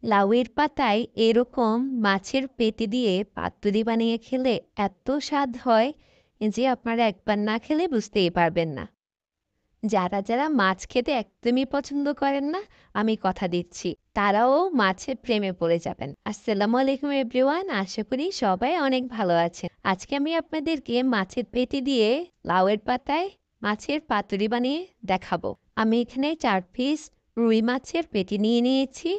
লাউয়ের পাতায় এরকম মাছের পেটি দিয়ে পাতুরি বানিয়ে খেলে এত স্বাদ হয় যে আপনারা একবার না খেলে বুঝতেই পারবেন না। যারা মাছ খেতে একদমই পছন্দ করেন না, আমি কথা দিচ্ছি তারাও মাছের প্রেমে পড়ে যাবেন। আসসালামু আলাইকুম এভরিওয়ান, আশা করি সবাই অনেক ভালো আছেন। আজকে আমি আপনাদেরকে মাছের পেটি দিয়ে লাউয়ের পাতায় মাছের পাতুরি বানিয়ে দেখাবো। আমি এখানে 4 পিস রুই মাছের পেটি নিয়ে নিয়েছি।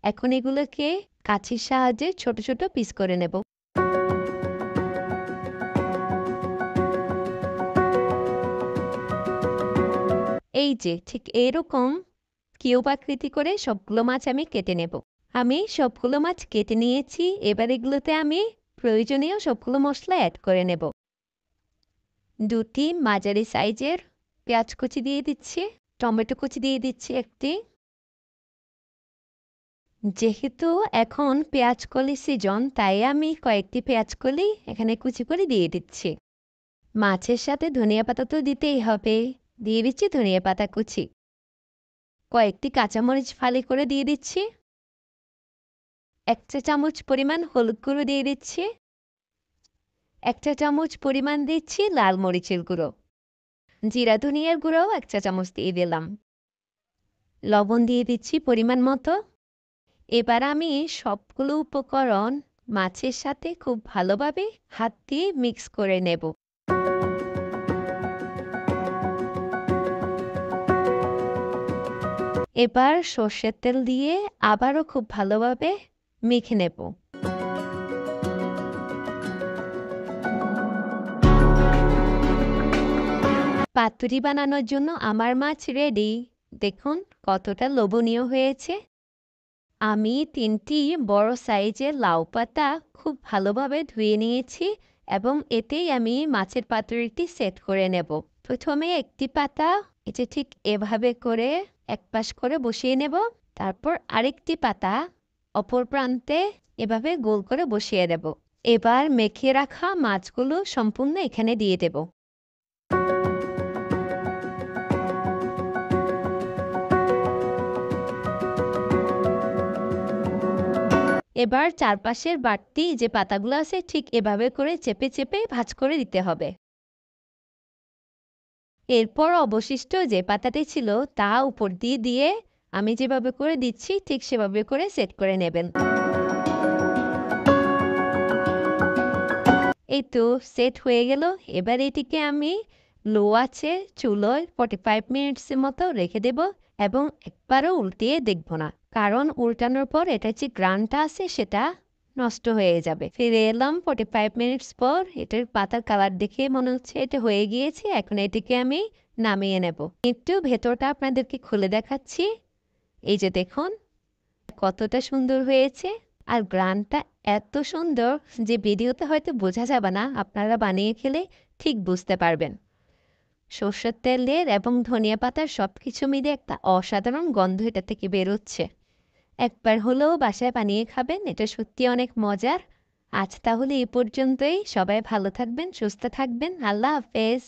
এখন এগুলোকে কাঠির সাহায্যে ছোট ছোট পিস করে নেব। এই যে ঠিক এরকম কিউব আকৃতি করে সবগুলো মাছ আমি কেটে নেব। আমি সবগুলো মাছ কেটে নিয়েছি। এবার এগুলোতে আমি প্রয়োজনীয় সবগুলো মশলা অ্যাড করে নেব। 2টি মাঝারি সাইজের পেঁয়াজ কুচি দিয়ে দিচ্ছি, টমেটো কুচি দিয়ে দিচ্ছি একটি। যেহেতু এখন পেঁয়াজ কলি সিজন, তাই আমি কয়েকটি পেঁয়াজ কলি এখানে কুচি করে দিয়ে দিচ্ছি। মাছের সাথে ধনিয়া পাতা তো দিতেই হবে, দিয়ে দিচ্ছি ধনিয়া পাতা কুচি। কয়েকটি কাঁচামরিচ ফালি করে দিয়ে দিচ্ছি। 1 চা চামচ পরিমাণ হলুদ গুঁড়ো দিয়ে দিচ্ছি। 1 চা চামচ পরিমাণ দিচ্ছি লাল মরিচের গুঁড়ো। জিরা ধনিয়ার গুঁড়োও 1 চা চামচ দিয়ে দিলাম। লবণ দিয়ে দিচ্ছি পরিমাণ মতো। এবার আমি সবগুলো উপকরণ মাছের সাথে খুব ভালোভাবে হাত দিয়ে মিক্স করে নেব। এবার সর্ষের তেল দিয়ে আবারও খুব ভালোভাবে মেখে নেব। পাতুরি বানানোর জন্য আমার মাছ রেডি। দেখুন কতটা লোভনীয় হয়েছে। আমি 3টি বড় সাইজের লাউ পাতা খুব ভালোভাবে ধুয়ে নিয়েছি এবং এতেই আমি মাছের পাতুরিটি সেট করে নেব। প্রথমে একটি পাতা এটা ঠিক এভাবে করে এক পাশ করে বসিয়ে নেব। তারপর আরেকটি পাতা অপর প্রান্তে এভাবে গোল করে বসিয়ে দেব। এবার মেখে রাখা মাছগুলো সম্পূর্ণ এখানে দিয়ে দেব। এবার চারপাশের বাড়তি যে পাতাগুলো আছে ঠিক এভাবে করে চেপে চেপে ভাঁজ করে দিতে হবে। এরপর অবশিষ্ট যে পাতাটি ছিল তা উপর দিয়ে দিয়ে আমি যেভাবে করে দিচ্ছি ঠিক সেভাবে করে সেট করে নেবেন। এই তো সেট হয়ে গেল। এবার এটিকে আমি লো আছে চুলোয় 45 মিনিটসের মতো রেখে দেব এবং একবারও উল্টিয়ে দেখব না, কারণ উল্টানোর পর এটা যে গ্রানটা আছে সেটা নষ্ট হয়ে যাবে। ফিরে এলাম 45 মিনিটস পর। এটার পাতার কালার দেখে মনে হচ্ছে এটা হয়ে গিয়েছে। এখন এটিকে আমি নামিয়ে নেব। একটু ভেতরটা আপনাদেরকে খুলে দেখাচ্ছি। এই যে দেখুন কতটা সুন্দর হয়েছে। আর গ্রানটা এত সুন্দর যে ভিডিওতে হয়তো বোঝা যাবে না, আপনারা বানিয়ে খেলে ঠিক বুঝতে পারবেন। সর্ষের তেলের এবং ধনিয়া পাতার সবকিছু মিলে একটা অসাধারণ গন্ধ এটা থেকে বেরোচ্ছে। একবার হলেও বাসায় বানিয়ে খাবেন, এটা সত্যি অনেক মজার। আজ তাহলে এই পর্যন্তই। সবাই ভালো থাকবেন, সুস্থ থাকবেন। আল্লাহ হাফেজ।